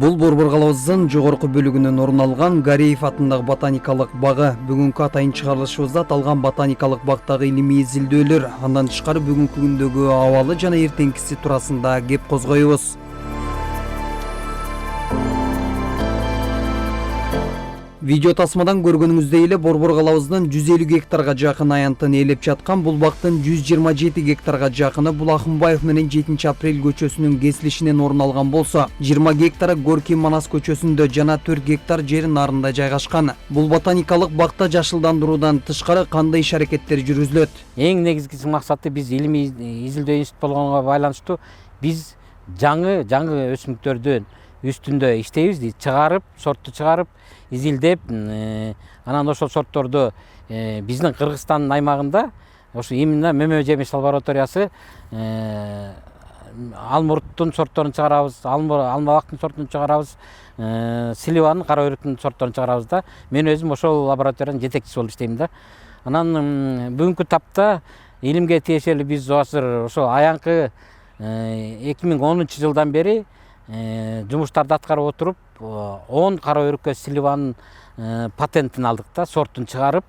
Бул Борбор калабыбыздын жогорку бөлүгүнөн орун алган Гареев атындагы ботаникалык багы. Бүгүнкү атайын чыгарылышыбызда аталган ботаникалык бактагы илимий изилдөөлөр, андан тышкары бүгүнкү күндөгү абалы жана эртеңкиси туурасында кеп козгойбуз. Видео тасмадан көргөнүңүздөй эле Борбор калабыбыздын 150 гектарга жакын аянтын ээлеп жаткан бул бактын 127 гектарга жакыны Булахымбаев менен 7-апрель көчөсүнүн кесилишинен орун алган болсо, 20 гектары Горький Манас көчөсүндө жана 4 гектар жер нарында жайгашкан. Бул ботаникалык бакта жашылдандыруудан тышкары кандай иш-аракеттер жүргүзүлөт? Эң негизги максаты биз илимий изилдөө институт болгонго байланыштуу биз жаңы өсүмдүктөрдүн үстүндө иштейбиз, сортту чыгарып, изилдеп, анан ошол сортторду биздин Кыргызстандын аймагында ошо именно Мөмө жемиш лабораториясы алмурттун сортторун чыгарабыз, алмабактын сортун чыгарабыз, сливанын, кара өрүктүн сортторун чыгарабыз да. Мен өзүм ошол лабораториянын жетекчиси болуп иштейм да. Анан бүгүнкү тапта илимге тиешелүү биз азыр ошол аянкы 2010 жылдан бери жумуштарды аткарып отуруп, 10 кара өрүккө сливанын патентин алдык да, сортун чыгарып,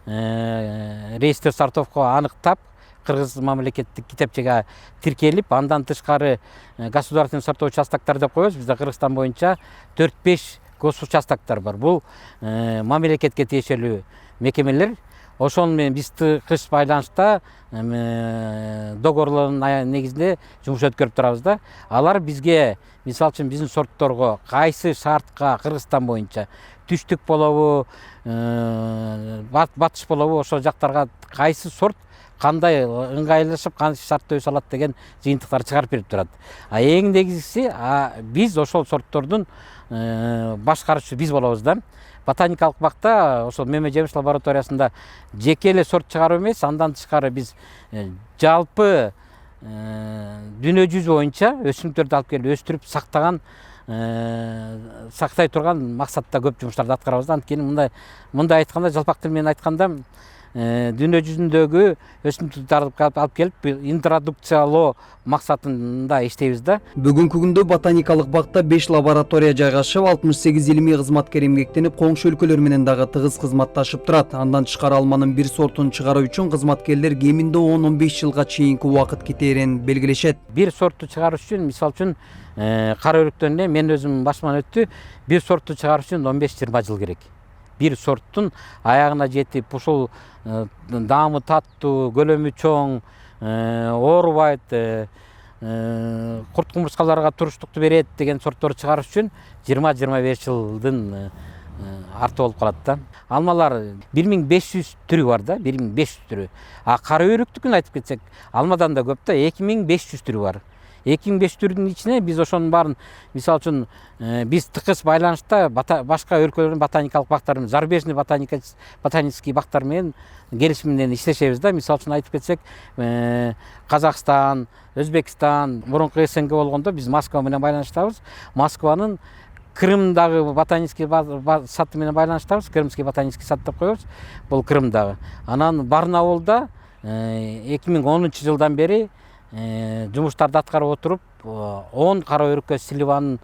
реестр сортовко аныктап, кыргыз мамлекеттик китепчеге тиркелип, андан тышкары государственный сортовой участоктор деп коебуз. Бизде Кыргызстан боюнча 4-5 госучастоктор бар. Бул мамлекетке тиешелүү мекемелер. Ошол менен биз тыгыз байланышта договорлордун негизинде жумуш өткөрүп турабыз да. Алар бизге, мисалы үчүн биздин сортторго кайсы шартка Кыргызстан боюнча түштүк болобу, батыш болобу, ошол жактарга кайсы сорт кандай ыңгайлашып, кантип шартта өсө алат деген жыйынтыктарды чыгарып берип турат. Эң негизгиси биз ошол сорттордун башкаруучусу биз болобуз да. Ботаникалык бакта ошол Мөмө жемиш лабораториясында жеке эле сорт чыгаруу эмес, андан тышкары биз жалпы дүйнө жүзү боюнча өсүмдүктөрдү алып келип өстүрүп сактай турган максатта көп жумуштарды аткарабыз. Анткени мындай айтканда, жалпак тил менен айтканда, дүйнө жүзүндөгү өсүмдүктөрдү алып келип интродукциялоо максатында иштейбиз да. Бүгүнкү күндө ботаникалык бакта 5 лаборатория жайгашып, 68 илимий кызматкер эмгектенип, коңшу өлкөлөр менен дагы тыгыз кызматташып турат. Андан тышкары алманын бир сортун чыгаруу үчүн кызматкерлер кеминде 10-15 жылга чейинки убакыт кетээрин белгилешет. Бир сортту чыгаруу үчүн, мисалы үчүн, кара өрүктөн эле мен өзүм башыман өттү, бир сортту чыгаруу үчүн 15-20 жыл керек. Бир сорттун аягына жетип, ушул даамы таттуу, көлөмү чоң, оорубайт, курт кумурскаларга туруштукту берет деген сортторду чыгарыш үчүн 20-25 жылдын арты болуп калат да. Алмалар 1500 түрү бар да, 1500 түрү. Кара өрүктүкүн айтып кетсек, алмадан да көп да, 2500 түрү бар. 2500 түрдүн ичине биз ошонун баарын, мисалы үчүн, биз тыгыз байланышта башка өлкөлөрдүн ботаникалык бактары, зарубежный ботанический бактар менен келишим менен иштешебиз да. Мисалы үчүн айтып кетсек, Казакстан, Өзбекстан, мурунку СНГ болгондо биз Москва менен байланыштабыз. Москванын Крымдагы ботанический саты менен байланыштабыз. Крымский ботанический сад деп коебуз. Бул Крымдагы. Анан Барнаулда 2010 жылдан бери жумуштарды аткарып отуруп, 10 кара өрүккө сливанын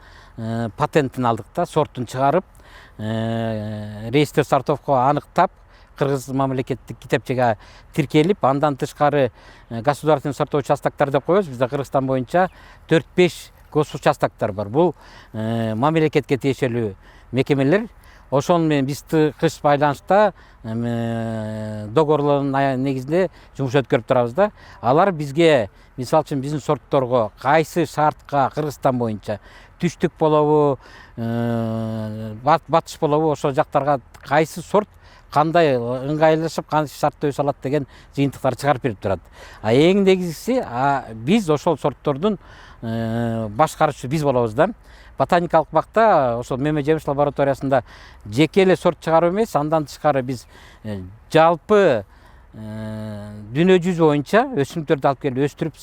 патентин алдык да, сортун чыгарып, реестр сортовко аныктап, кыргыз мамлекеттик китепчеге тиркелип, андан тышкары государственный сортовой участоктор деп коебуз. Бизде Кыргызстан боюнча 4-5 госучастоктор бар. Бул мамлекетке тиешелүү мекемелер. Ошол менен биз тыгыз байланышта договорлордун негизинде жумуш өткөрүп турабыз да. Алар бизге, мисалы үчүн, биздин сортторго кайсы шартка Кыргызстан боюнча түштүк болобу, батыш болобу, ошол жактарга кайсы сорт кандай ыңгайлашып, кантип шартта өсө алат деген жыйынтыктарды чыгарып берип турат. Эң негизгиси биз ошол сорттордун башкаруучусу биз болобуз да. Ботаникалык бакта ошол Мөмө жемиш лабораториясында жеке эле сорт чыгаруу эмес, андан тышкары биз жалпы дүйнө жүзү боюнча өсүмдүктөрдү алып келип өстүрүп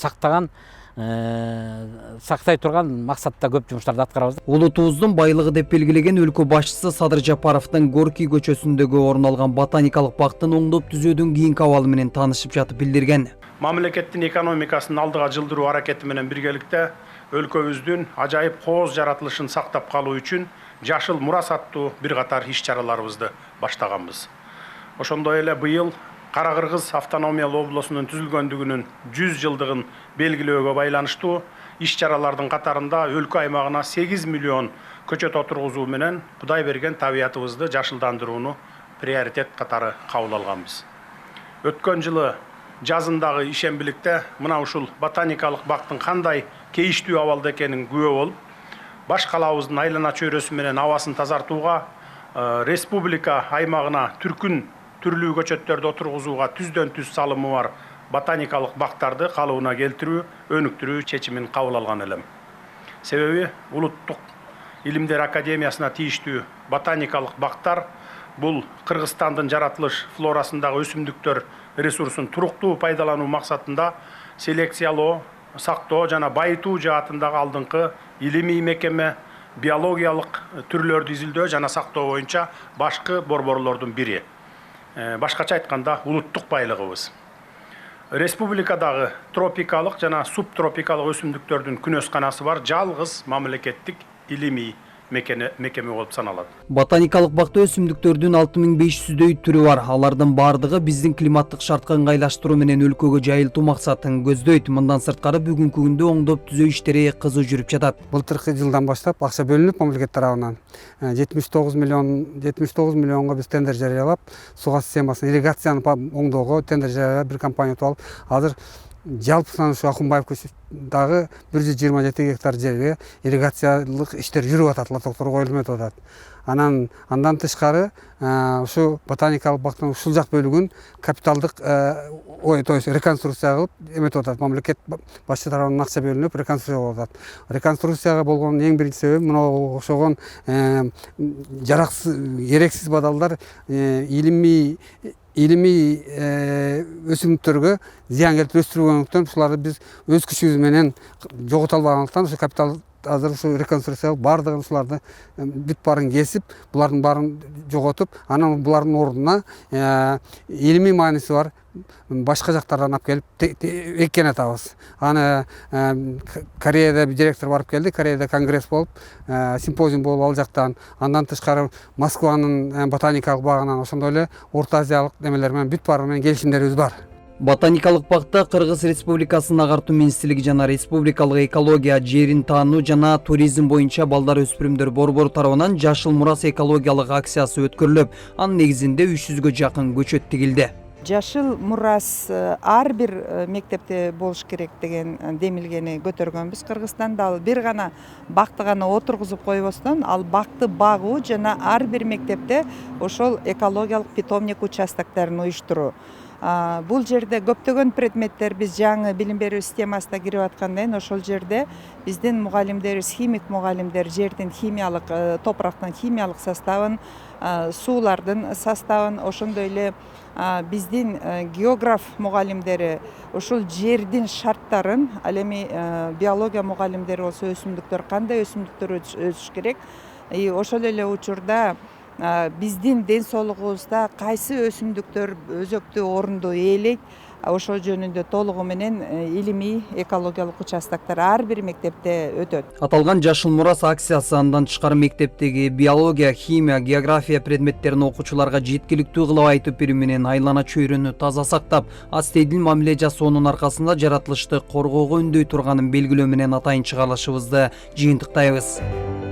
сактай турган максатта көп жумуштарды аткарабыз. Улутубуздун байлыгы деп белгилеген өлкө башчысы Садыр Жапаровдун Горький көчөсүндөгү орун алган ботаникалык бактын оңдоп түзөөдөн кийинки абалы менен таанышып жатып билдирген. Мамлекеттин экономикасын алдыга жылдыруу аракети менен биргеликте өлкөбүздүн ажайып кооз жаратылышын сактап калуу үчүн Жашыл мурас аттуу бир катар иш-чараларыбызды баштаганбыз. Ошондой эле быйыл Кара Кыргыз автономиялуу облусунун түзүлгөндүгүнүн 100 жылдыгын белгилөөгө байланыштуу иш-чаралардын катарында өлкө аймагына 8 миллион көчөт отургузуу менен Кудай берген табиятыбызды жашылдандырууну приоритет катары кабыл алганбыз. Өткөн жылы жазындагы ишембиликте мына ушул ботаникалык бактын кандай кейиштүү абалда экенин күбө болуп, баш калаабыздын айлана чөйрөсү менен абасын тазартууга, республика аймагына түркүн түрлүү көчөттөрдү отургузууга түздөн түз салымы бар ботаникалык бактарды калыбына келтирүү, өнүктүрүү чечимин кабыл алган элем. Себеби Улуттук Илимдер Академиясына тийиштүү ботаникалык бактар бул Кыргызстандын жаратылыш флорасындагы өсүмдүктөр ресурсун туруктуу пайдалануу максатында селекциялоо, сактоо жана байытуу жаатындагы алдыңкы илимий мекеме, биологиялык түрлөрдү изилдөө жана сактоо боюнча башкы борборлордун бири. Башкача айтканда улуттук байлыгыбыз. Республикадагы тропикалык жана субтропикалык өсүмдүктөрдүн күнөсканасы бар жалгыз мамлекеттик илимий мекеме болуп саналат. Ботаникалык бакта өсүмдүктөрдүн 6500дөй түрү бар. Алардын бардыгы биздин климаттык шартка ыңгайлаштыруу менен өлкөгө жайылтуу максатын көздөйт. Мындан сырткары бүгүнкү күндө оңдоп түзөө иштери кызуу жүрүп жатат. Былтыркы жылдан баштап акча бөлүнүп мамлекет тарабынан 79 миллионго биз тендер жарыялап, сууга системасын ирригацияны оңдоого тендер жарыялап бир компания утуп алып, азыр жалпы саны ушу Акунбаев көчөсүндагы 127 гектар жерге ирригациялык иштер жүрүп атат, лотоктор коюлуп атат. Андан тышкары ушу ботаникалык бактын ушул жак бөлүгүн капиталдык то есть реконструкция кылып эметип атат. Мамлекет башчы тарабынан акча бөлүнүп реконструкция болуп атат. Реконструкцияга болгон эң биринчи себеби мына окшогон керексиз бадалдар илимий өсүмдүктөргө зыян келтирип өстүргөндүктөн ушуларды биз өз күчүбүз менен жогото албагандыктан ушу капитал азыр ушу реконструкция баардыгын ушуларды бүт баарын кесип, булардын баарын жоготуп, анан булардын ордуна илимий мааниси бар башка жактардан алып келип эккен атабыз. Аны Кореяда директор барып келди, Кореяда конгресс болуп, симпозиум болуп ал жактан. Андан тышкары Москванын ботаникалык багынан ошондой эле Орто Азиялык немелер менен бүт баары менен келишимдерибиз бар. Ботаникалык бакта Кыргыз Республикасынын агартуу министрлиги жана республикалык экология, жерин таануу жана туризм боюнча балдар өспүрүмдөр борбору тарабынан Жашыл мурас экологиялык акциясы өткөрүлүп, анын негизинде 300гө жакын көчөт тигилди. Жашыл мурас ар бир мектепте болуш керек деген демилгени көтөргөнбүз. Кыргызстанда ал бир гана бакты гана отургузуп койбостон, ал бакты багуу жана ар бир мектепте ошол экологиялык питомник участокторун уюштуруу. Бул жерде көптөгөн предметтер биз жаңы билим берүү системасына кирип аткандан ошол жерде биздин мугалимдерибиз, химик мугалимдер жердин химиялык, топурактын химиялык составын, суулардын составын, ошондой эле биздин географ мугалимдери ушул жердин шарттарын, ал эми биология мугалимдери болсо өсүмдүктөр кандай өсүмдүктөр өсүш керек, ошол эле учурда биздин ден соолугубузда кайсы өсүмдүктөр өзөктүү орунду ээлейт, ошол жөнүндө толугу менен илимий экологиялык участоктор ар бир мектепте өтөт. Аталган Жашыл мурас акциясы андан тышкары мектептеги биология, химия, география предметтерин окуучуларга жеткиликтүү кылып айтып берүү менен айлана чөйрөнү таза сактап, астейдил мамиле жасоонун аркасында жаратылышты коргоого үндөй турганын белгилөө менен атайын чыгарылышыбызды жыйынтыктайбыз.